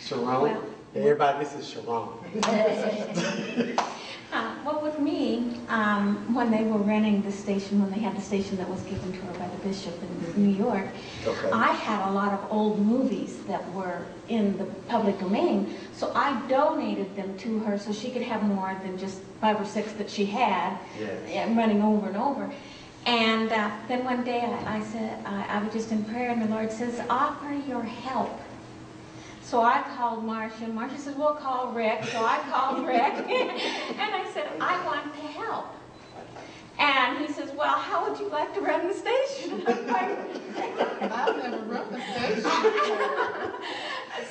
Sharon? Well, Everybody, this is Sharon. Well, with me, when they were renting the station, when they had the station that was given to her by the bishop in New York, Okay. I had a lot of old movies that were in the public domain, so I donated them to her so she could have more than just 5 or 6 that she had, running over and over. And then one day I said, I was just in prayer, and the Lord says, offer your help. So I called Marcia, and Marcia said, we'll call Rick. So I called Rick, and I said, I want to help. And he says, well, how would you like to run the station? I've never run the station.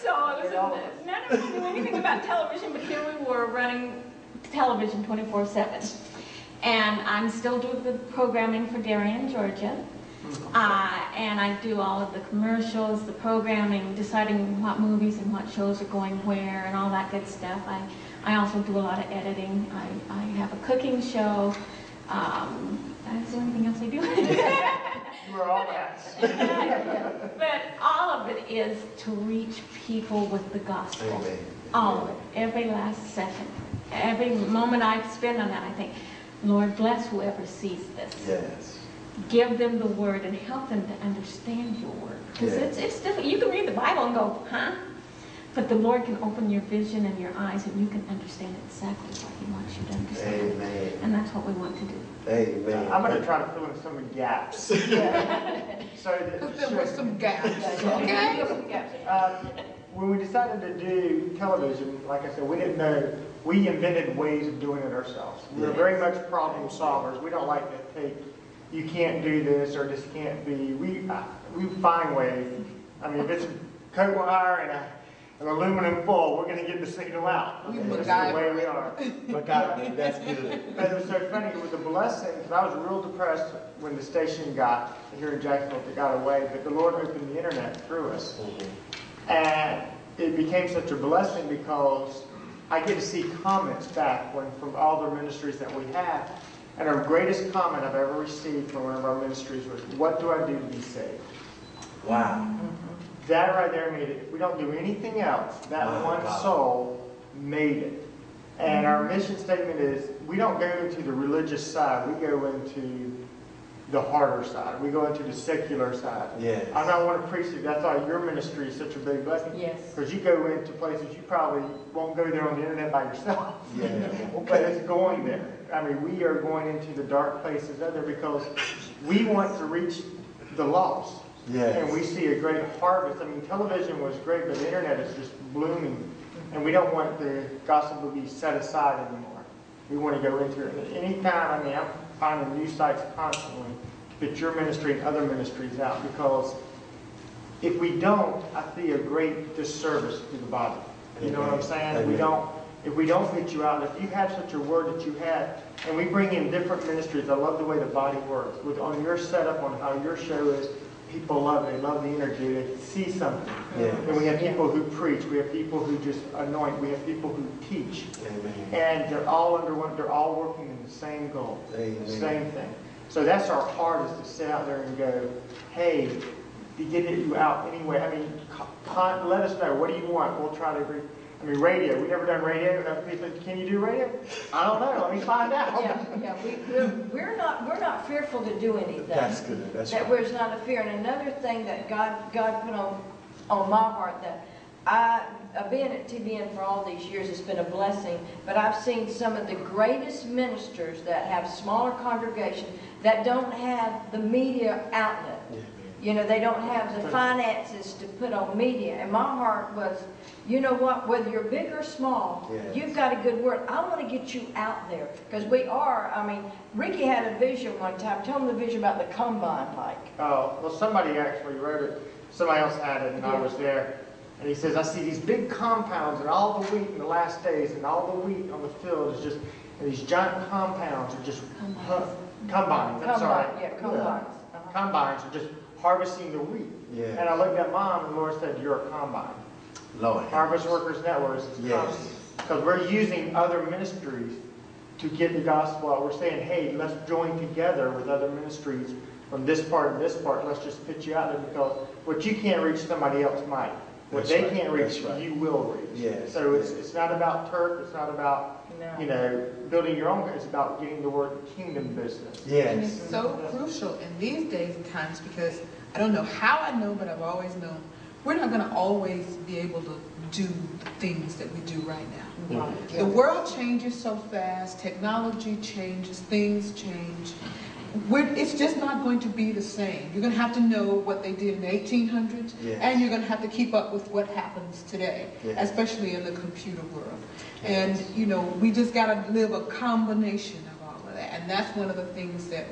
So listen, none of us knew anything about television, but here we were running television 24/7. And I'm still doing the programming for Darien, Georgia. And I do all of the commercials, the programming, deciding what movies and what shows are going where and all that good stuff. I also do a lot of editing. I have a cooking show. Is there anything else I do? You are all that. But all of it is to reach people with the gospel. Amen. All of it. Every last second. Every moment I spend on that, I think, Lord, bless whoever sees this. Yes. Give them the word and help them to understand your word. Because Yes. it's difficult. You can read the Bible and go, huh? But the Lord can open your vision and your eyes, and you can understand exactly what He wants you to understand. Amen. And that's what we want to do. Amen. I'm going to try to fill in some of the gaps. So Because there were some gaps, okay? when we decided to do television, like I said, we didn't know. We invented ways of doing it ourselves. We were very much problem solvers. We don't like to take, you can't do this or this can't be. We find ways. I mean, if it's coat wire and an aluminum foil, we're going to get the signal out. That's the way we are. MacGyver, that's good. But it was so funny. It was a blessing because I was real depressed when the station got here in Jacksonville. It got away, but the Lord opened the internet through us, and it became such a blessing because I get to see comments back from all the ministries that we have. And our greatest comment I've ever received from one of our ministries was, "What do I do to be saved?" Wow. That right there made it. If we don't do anything else, that one soul made it. And our mission statement is, we don't go into the religious side. We go into the harder side. We go into the secular side. Yes. I don't want to preach it. That's why your ministry is such a big blessing. Yes. Because you go into places you probably won't go there on the internet by yourself. Yeah. But it's going there. I mean, we are going into the dark places out there because we want to reach the lost. Yes. And we see a great harvest. I mean, television was great, but the internet is just blooming. And we don't want the gospel to be set aside anymore. We want to go into it. Anytime, I mean, I'm finding new sites constantly to fit your ministry and other ministries out, because if we don't, I see a great disservice to the body. You know what I'm saying? If we don't fit you out, if you have such a word that you have, and we bring in different ministries, I love the way the body works. On your setup, on how your show is, people love it. They love the energy. They see something. Yes. And we have people who preach. We have people who just anoint. We have people who teach. Amen. And they're all under one. They're all working in the same goal, Amen. the same thing. So that's our heart, is to sit out there and go, hey, to get you out anyway. I mean, let us know. What do you want? We'll try to agree. I mean, radio. We've never done radio. People, can you do radio? I don't know. Let me find out. Yeah. We're not fearful to do anything. That's good. That's that right. there's not a fear. And another thing that God put on my heart, that I've been at TBN for all these years, it's been a blessing. But I've seen some of the greatest ministers that have smaller congregations that don't have the media outlet. Yeah. You know, they don't have the finances to put on media. And my heart was, you know what, whether you're big or small, Yes. you've got a good word. I want to get you out there. Because we are, I mean, Ricky had a vision one time. Tell him the vision about the combine, like. Oh, well, somebody actually wrote it. Somebody else had it, and I was there. And he says, I see these big compounds and all the wheat in the last days, and all the wheat on the field is just, and these giant compounds are just, combines, I'm sorry. Yeah, combines. Combines are just harvesting the wheat. Yeah. And I looked at Mom, and the Lord said, you're a combine. Lord. Harvest Workers Network is Yes. because we're using other ministries to get the gospel out. We're saying, hey, let's join together with other ministries from this part and this part. Let's just pitch you out there, because what you can't reach, somebody else might. What That's they right, can't reach, that's right. you will reach. Yes, So yes. it's not about turf, it's not about, you know, building your own, it's about getting the word kingdom business. And Yes. it's so crucial in these days and times because I don't know how I know, but I've always known we're not going to always be able to do the things that we do right now. Right. The world changes so fast, technology changes, things change. It's just not going to be the same. You're going to have to know what they did in the 1800s, Yes. and you're going to have to keep up with what happens today, Yes. especially in the computer world. And, you know, we just got to live a combination of all of that. And that's one of the things that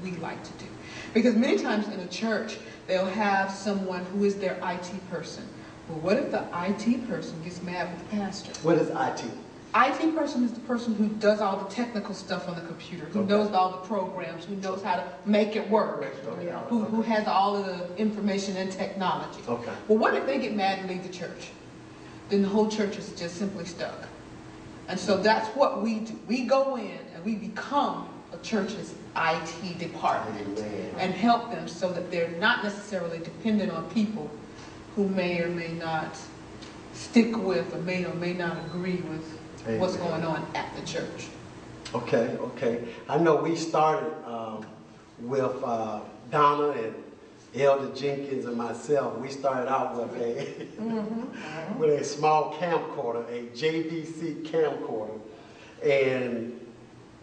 we like to do. Because many times in a church, they'll have someone who is their IT person. Well, what if the IT person gets mad with the pastor? What is IT? IT person is the person who does all the technical stuff on the computer, who Okay. knows all the programs, who knows how to make it work, Okay. who has all of the information and technology. Okay. Well, what if they get mad and leave the church? Then the whole church is just simply stuck. And so that's what we do. We go in and we become a church's IT department Amen. and help them so that they're not necessarily dependent on people who may or may not stick with or may not agree with what's Amen. going on at the church. Okay, okay. I know we started with Donna and Elder Jenkins and myself. We started out with with a small camcorder, a JBV camcorder, and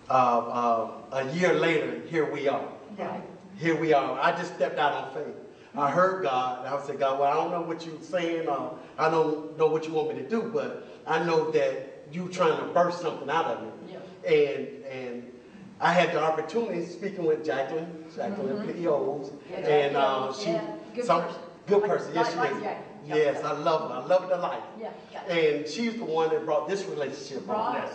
a year later, here we are. Right. Here we are. I just stepped out on faith. I heard God, and I said, God, well, I don't know what you're saying, I don't know what you want me to do, but I know that you trying to burst something out of me. Yeah. And I had the opportunity speaking with Jacqueline PEOs, Yeah, and she, yeah, good some person. good person, yes, she Like is. Jackie. Yes, I love her to life. Yeah. And she's the one that brought this relationship on. Right.